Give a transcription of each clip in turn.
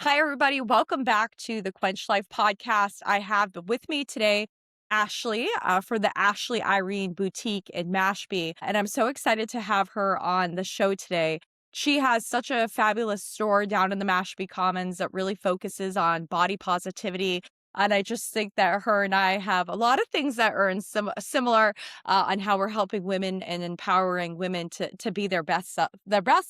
Hi, everybody. Welcome back to the Quench Life podcast. I have with me today Ashley for the Ashley Irene Boutique in Mashpee. And I'm so excited to have her on the show today. She has such a fabulous store down in the Mashpee Commons that really focuses on body positivity. And I just think that her and I have a lot of things that are similar on how we're helping women and empowering women to be their best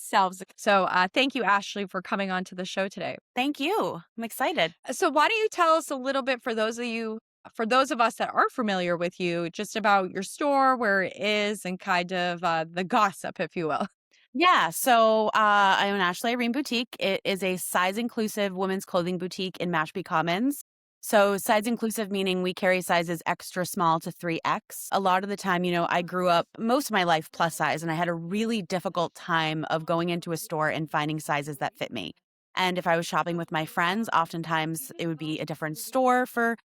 selves. So thank you, Ashley, for coming on to the show today. Thank you. I'm excited. So why don't you tell us a little bit for those of us that aren't familiar with you, just about your store, where it is, and kind of the gossip, if you will. Yeah. I own Ashley Irene Boutique. It is a size inclusive women's clothing boutique in Mashpee Commons. So, size inclusive meaning we carry sizes extra small to 3X. A lot of the time, I grew up most of my life plus size, and I had a really difficult time of going into a store and finding sizes that fit me. And if I was shopping with my friends, oftentimes it would be a different store for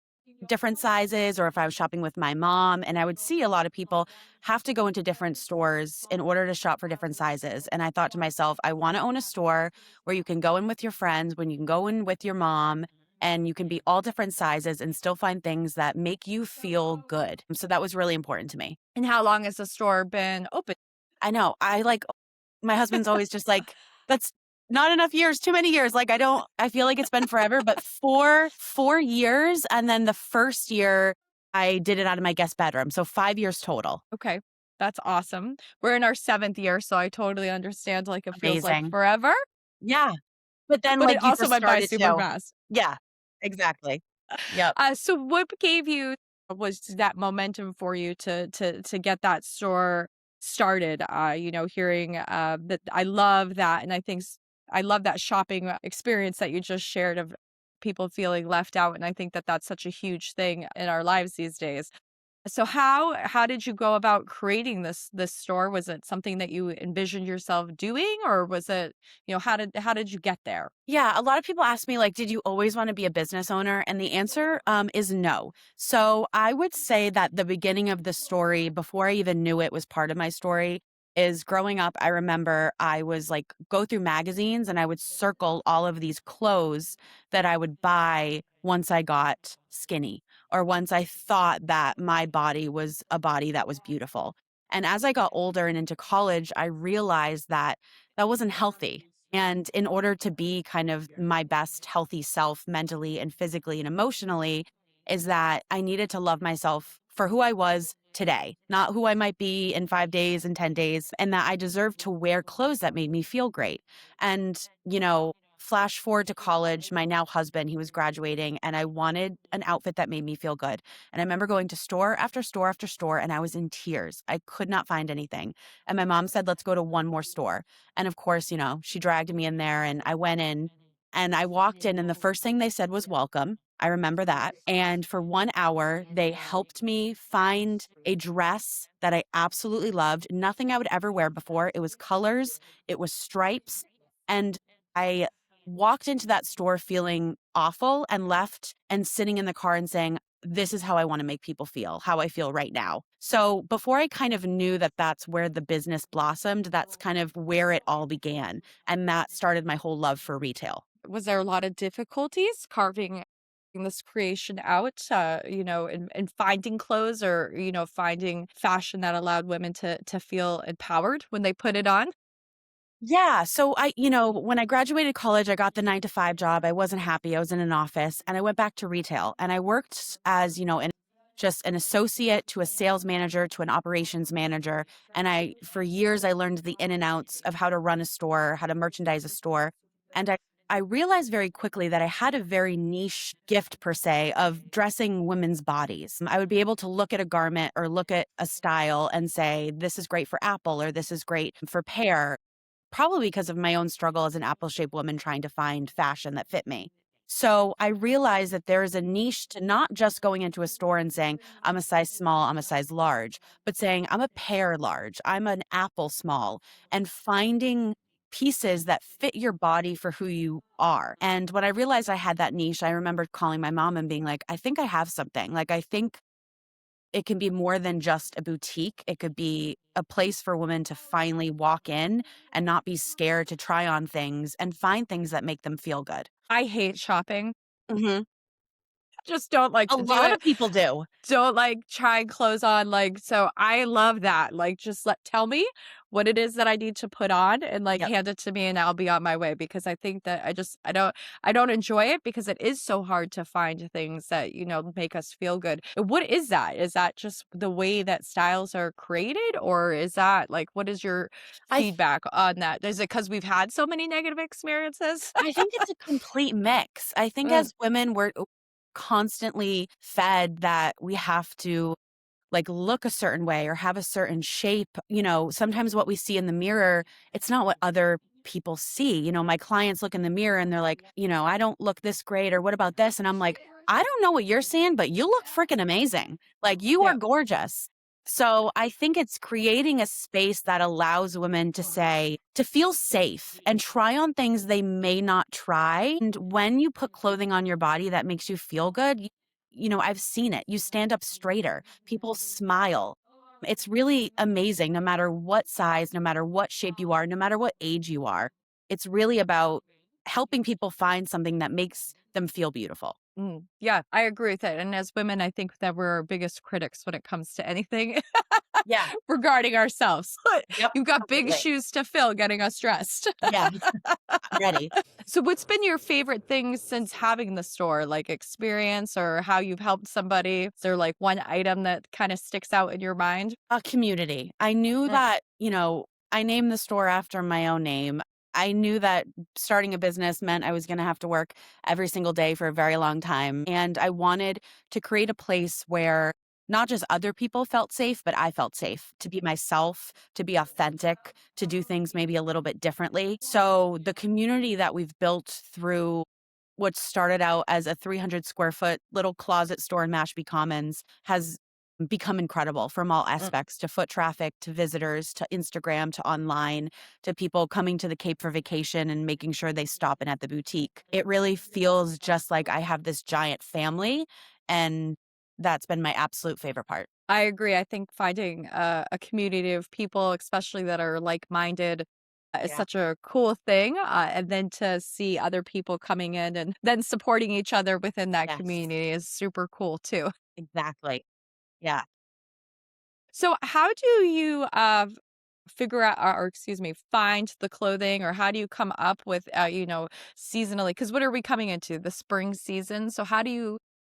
different sizes, or if I was shopping with my mom, and I would see a lot of people have to go into different stores in order to shop for different sizes. And I thought to myself, I want to own a store where you can go in with your friends, when you can go in with your mom, and you can be all different sizes and still find things that make you feel good. So that was really important to me. And how long has the store been open? I know. My husband's always just like, that's not enough years, too many years. I feel like it's been forever, but 4 years. And then the first year I did it out of my guest bedroom. So 5 years total. Okay, that's awesome. We're in our seventh year, so I totally understand. Like it feels like Amazing. forever, Yeah. But then but it like you also just went by started super to, fast. yeah, exactly. Yep. So what gave you was that momentum for you to get that store started? Hearing that I love that, and I love that shopping experience that you just shared of people feeling left out, and I think that that's such a huge thing in our lives these days. So how did you go about creating this store? Was it something that you envisioned yourself doing, or was it, how did you get there? Yeah, a lot of people ask me, like, did you always want to be a business owner? And the answer is no. So I would say that the beginning of the story, before I even knew it was part of my story, is growing up. I remember I was like, go through magazines and I would circle all of these clothes that I would buy once I got skinny, or once I thought that my body was a body that was beautiful. And as I got older and into college, I realized that that wasn't healthy. And in order to be kind of my best healthy self mentally and physically and emotionally, is that I needed to love myself for who I was today, not who I might be in 5 days and 10 days, and that I deserved to wear clothes that made me feel great. And, flash forward to college, my now husband, he was graduating, and I wanted an outfit that made me feel good. And I remember going to store after store after store, and I was in tears. I could not find anything. And my mom said, let's go to one more store. And of course, she dragged me in there, and I went in and I walked in, and the first thing they said was welcome. I remember that. And for 1 hour, they helped me find a dress that I absolutely loved. Nothing I would ever wear before. It was colors, it was stripes. And I walked into that store feeling awful and left and sitting in the car and saying, this is how I want to make people feel, how I feel right now. So before I kind of knew that that's where the business blossomed, that's kind of where it all began. And that started my whole love for retail. Was there a lot of difficulties carving this creation out, and finding clothes, or, finding fashion that allowed women to feel empowered when they put it on? Yeah. When I graduated college, I got the 9 to 5 job. I wasn't happy. I was in an office, and I went back to retail, and I worked as, just an associate to a sales manager to an operations manager. And for years, I learned the in and outs of how to run a store, how to merchandise a store. And I realized very quickly that I had a very niche gift, per se, of dressing women's bodies. I would be able to look at a garment or look at a style and say, this is great for Apple, or this is great for Pear, probably because of my own struggle as an apple-shaped woman trying to find fashion that fit me. So I realized that there is a niche to not just going into a store and saying, I'm a size small, I'm a size large, but saying, I'm a pear large, I'm an apple small, and finding pieces that fit your body for who you are. And when I realized I had that niche, I remember calling my mom and being like, I think I have something. Like, I think it can be more than just a boutique. It could be a place for women to finally walk in and not be scared to try on things and find things that make them feel good. I hate shopping. Mhm. Just don't like A to do lot it. of people do. Don't like trying clothes on, like, so I love that, like, just tell me what it is that I need to put on and, like, Yep. hand it to me and I'll be on my way because I think that I don't enjoy it because it is so hard to find things that, make us feel good. What is that? Is that just the way that styles are created, or is that, like, what is your I feedback on that? Is it because 'cause we've had so many negative experiences? I think it's a complete mix. I think Mm, as women, we're constantly fed that we have to like look a certain way or have a certain shape. Sometimes what we see in the mirror, it's not what other people see. My clients look in the mirror and they're like, I don't look this great, or what about this? And I'm like, I don't know what you're seeing, but you look freaking amazing. Like you are yeah. gorgeous. So I think it's creating a space that allows women to feel safe and try on things they may not try. And when you put clothing on your body that makes you feel good, I've seen it. You stand up straighter, people smile. It's really amazing, no matter what size, no matter what shape you are, no matter what age you are. It's really about helping people find something that makes them feel beautiful. Yeah, I agree with it, and as women, I think that we're our biggest critics when it comes to anything Yeah. regarding ourselves. Yep. You've got big Absolutely. shoes to fill getting us dressed. Yeah. I'm ready. So what's been your favorite thing since having the store, like experience or how you've helped somebody? Is there like one item that kinda sticks out in your mind? A community. I knew Mm, that, I named the store after my own name. I knew that starting a business meant I was going to have to work every single day for a very long time. And I wanted to create a place where not just other people felt safe, but I felt safe to be myself, to be authentic, to do things maybe a little bit differently. So the community that we've built through what started out as a 300 square foot little closet store in Mashpee Commons has become incredible from all mm. aspects, to foot traffic, to visitors, to Instagram, to online, to people coming to the Cape for vacation and making sure they stop in at the boutique. It really feels just like I have this giant family. And that's been my absolute favorite part. I agree. I think finding a community of people, especially that are like-minded, is Yeah. such a cool thing. And then to see other people coming in and then supporting each other within that Yes, community is super cool too. exactly. Yeah. So, how do you figure out, or excuse me, find the clothing, or how do you come up with, seasonally? Because what are we coming into? The spring season. So, how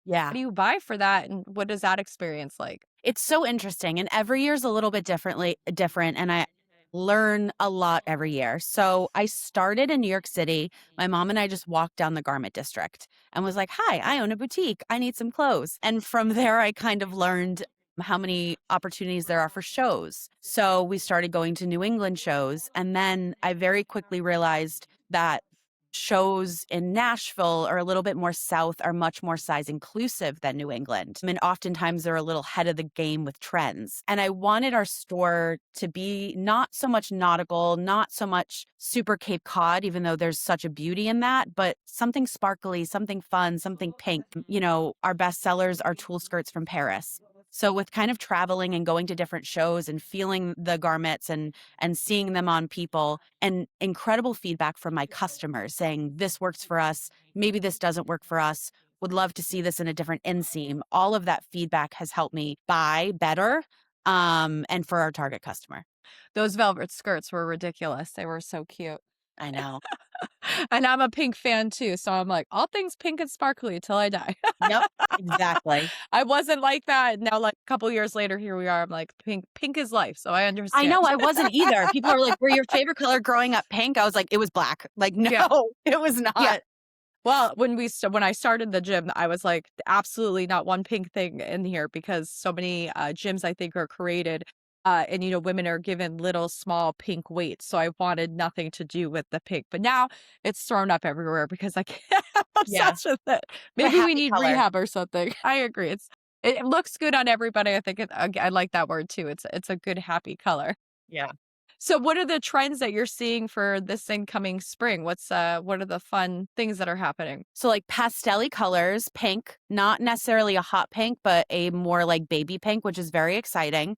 Yeah. do you buy for that, and what is that experience like? It's so interesting, and every year is a little bit different, and I learn a lot every year. So, I started in New York City. My mom and I just walked down the garment district and was like, "Hi, I own a boutique. I need some clothes." And from there, I kind of learned how many opportunities there are for shows. So, we started going to New England shows, and then I very quickly realized that shows in Nashville or a little bit more south are much more size inclusive than New England. I mean, oftentimes they're a little ahead of the game with trends. And I wanted our store to be not so much nautical, not so much super Cape Cod, even though there's such a beauty in that, but something sparkly, something fun, something pink. Our best sellers are tulle skirts from Paris. So with kind of traveling and going to different shows and feeling the garments and seeing them on people, and incredible feedback from my customers saying, this works for us. Maybe this doesn't work for us. Would love to see this in a different inseam. All of that feedback has helped me buy better, and for our target customer. Those velvet skirts were ridiculous. They were so cute. I know. And I'm a pink fan too, so I'm like, all things pink and sparkly till I die. Yep, exactly. I wasn't like that. Now, like a couple years later, here we are. I'm like, pink is life, so I I understand. know, I wasn't either. People are like, "Were your favorite color growing up pink?" I was like, "It was black." Like, no, Yeah, it was yeah. not. Well, when I started the gym, I was like, absolutely not one pink thing in here because so many gyms I think are created, and women are given little small pink weights. So I wanted nothing to do with the pink, but now it's thrown up everywhere because I can't. I'm Yeah, obsessed with it. it's a Maybe we happy need color. rehab or something. I agree. It looks good on everybody. I think I like that word too. It's a good happy color. Yeah. So what are the trends that you're seeing for this incoming spring? What are the fun things that are happening? So like pastel colors, pink, not necessarily a hot pink, but a more like baby pink, which is very exciting.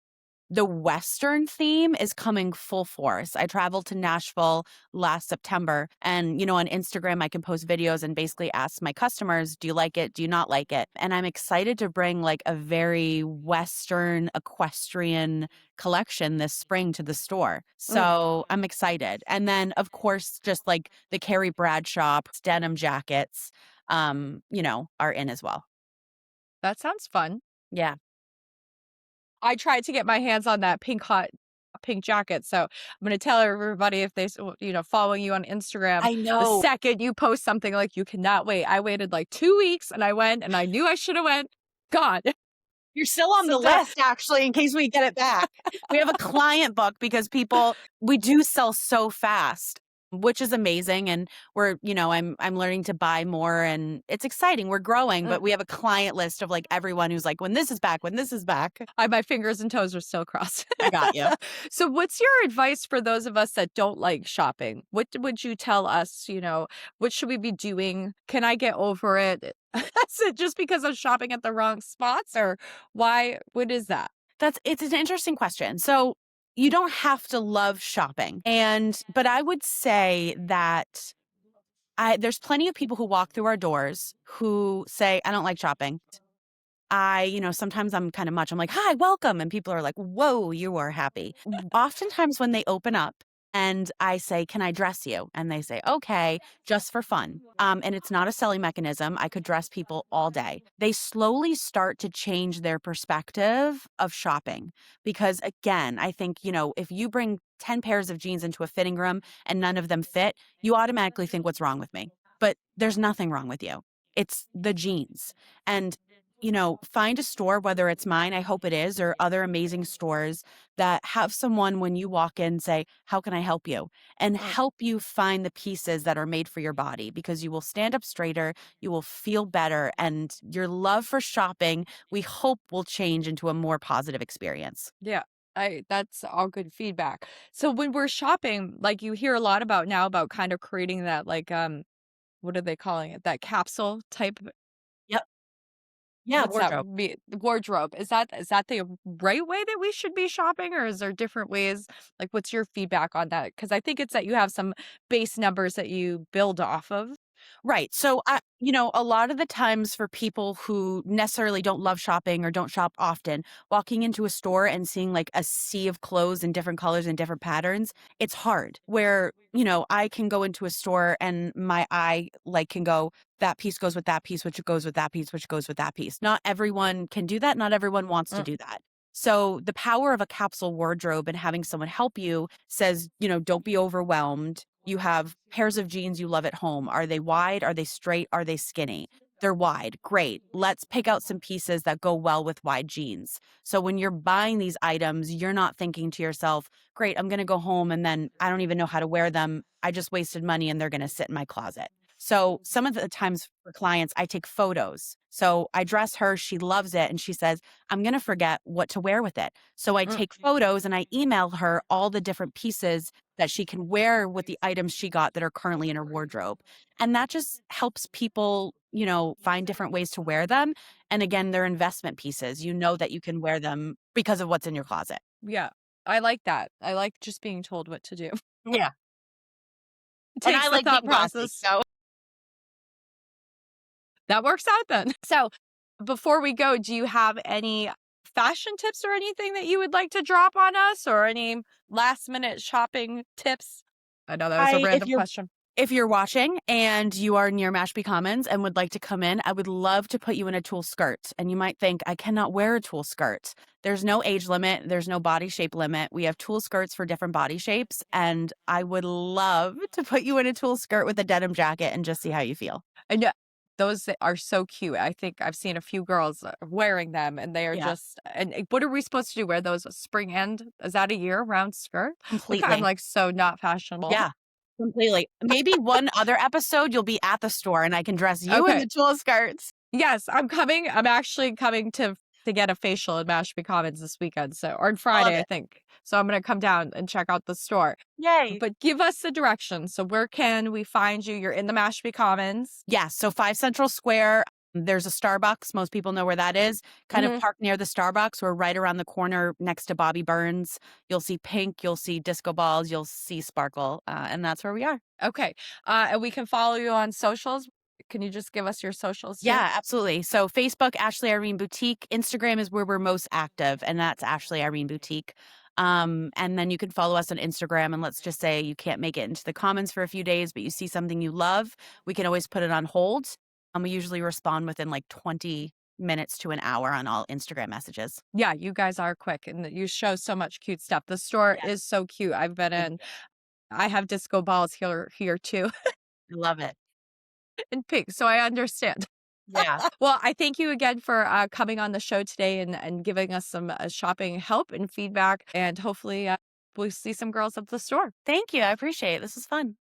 The Western theme is coming full force. I traveled to Nashville last September, and, on Instagram, I can post videos and basically ask my customers, do you like it? Do you not like it? And I'm excited to bring like a very Western equestrian collection this spring to the store. Mm, So I'm excited. And then, of course, just like the Carrie Bradshaw denim jackets, are in as well. that sounds fun. Yeah. I tried to get my hands on that pink jacket, so I'm gonna tell everybody if following you on Instagram, I the know. second you post something like, "You cannot wait." I waited like 2 weeks and I went and I knew I should have went. Gone. You're still on So the that list, actually, in case we get it back. We have a client book because we do sell so fast, which is amazing. And I'm learning to buy more and it's exciting. We're growing, mm, but we have a client list of like everyone who's like, when this is back, when this is back. my fingers and toes are still crossed. I got you. So what's your advice for those of us that don't like shopping? What would you tell us, what should we be doing? Can I get over it? Is it just because I'm shopping at the wrong spots or why? What is that? It's an interesting question. So you don't have to love shopping. But I would say that there's plenty of people who walk through our doors who say, I don't like shopping. Sometimes I'm kind of much. I'm like, hi, welcome. And people are like, whoa, you are happy. Oftentimes when they open up and I say, can I dress you? And they say, okay, just for fun. And it's not a selling mechanism. I could dress people all day. They slowly start to change their perspective of shopping. Because again, I think, if you bring 10 pairs of jeans into a fitting room and none of them fit, you automatically think, what's wrong with me? But there's nothing wrong with you. It's the jeans. And find a store, whether it's mine, I hope it is, or other amazing stores that have someone when you walk in say, how can I help you? And Mm, help you find the pieces that are made for your body because you will stand up straighter, you will feel better, and your love for shopping, we hope will change into a more positive experience. yeah. That's all good feedback. So when we're shopping, like you hear a lot about now about kind of creating that like what are they calling it? That capsule type. Yep. Yeah, What's that wardrobe. be wardrobe? Is that the right way that we should be shopping, or is there different ways? Like, what's your feedback on that? Because I think it's that you have some base numbers that you build off of. Right. So, a lot of the times for people who necessarily don't love shopping or don't shop often, walking into a store and seeing like a sea of clothes in different colors and different patterns, it's hard. Where, I can go into a store and my eye like can go, that piece goes with that piece, which goes with that piece, which goes with that piece. Not everyone can do that. Not everyone wants to Mm, do that. So the power of a capsule wardrobe and having someone help you says, don't be overwhelmed. You have pairs of jeans you love at home. Are they wide? Are they straight? Are they skinny? They're wide. Great. Let's pick out some pieces that go well with wide jeans. So when you're buying these items, you're not thinking to yourself, great, I'm going to go home and then I don't even know how to wear them. I just wasted money and they're going to sit in my closet. So some of the times for clients, I take photos. So I dress her, she loves it, and she says, I'm going to forget what to wear with it. So I mm, take photos and I email her all the different pieces that she can wear with the items she got that are currently in her wardrobe. And that just helps people, find different ways to wear them. And again, they're investment pieces. You know that you can wear them because of what's in your closet. yeah, I like that. I like just being told what to do. Yeah. It And I takes the like thought being bossy. process. So That works out then. So before we go, do you have any fashion tips or anything that you would like to drop on us, or any last minute shopping tips? I know that was a I random question. if you're watching and you are near Mashpee Commons and would like to come in, I would love to put you in a tulle skirt. And you might think, I cannot wear a tulle skirt. There's no age limit. There's no body shape limit. We have tulle skirts for different body shapes. And I would love to put you in a tulle skirt with a denim jacket and just see how you feel. I know those are so cute. I think I've seen a few girls wearing them, and they are Yeah, just. And what are we supposed to do? Wear those spring end? Is that a year round skirt? Look, I'm completely. like so not fashionable. Yeah, completely. Maybe one other episode you'll be at the store and I can dress you in Okay. the tulle skirts. Yes, I'm coming. I'm actually coming to to get a facial in Mashpee Commons this weekend, so or on I love Friday, I it. think. So I'm gonna come down and check out the store. Yay. But give us the directions. So where can we find you? You're in the Mashpee Commons. Yeah, so 5 Central Square, there's a Starbucks, most people know where that is. Kind of Mhm. park near the Starbucks. We're right around the corner next to Bobby Burns. You'll see Pink, you'll see disco balls, you'll see Sparkle, and that's where we are. Okay. And we can follow you on socials. Can you just give us your socials too? Yeah, absolutely. So Facebook, Ashley Irene Boutique. Instagram is where we're most active, and that's Ashley Irene Boutique. And then you can follow us on Instagram. And let's just say you can't make it into the comments for a few days, but you see something you love, we can always put it on hold. We usually respond within like 20 minutes to an hour on all Instagram messages. Yeah, you guys are quick and you show so much cute stuff. The store Yeah, is so cute. I've been thank in. you. I have disco balls here too I love it. in pink, so I understand. Yeah. Well, I thank you again for coming on the show today and giving us some shopping help and feedback. And hopefully, we'll see some girls at the store. Thank you. I appreciate it. This was fun.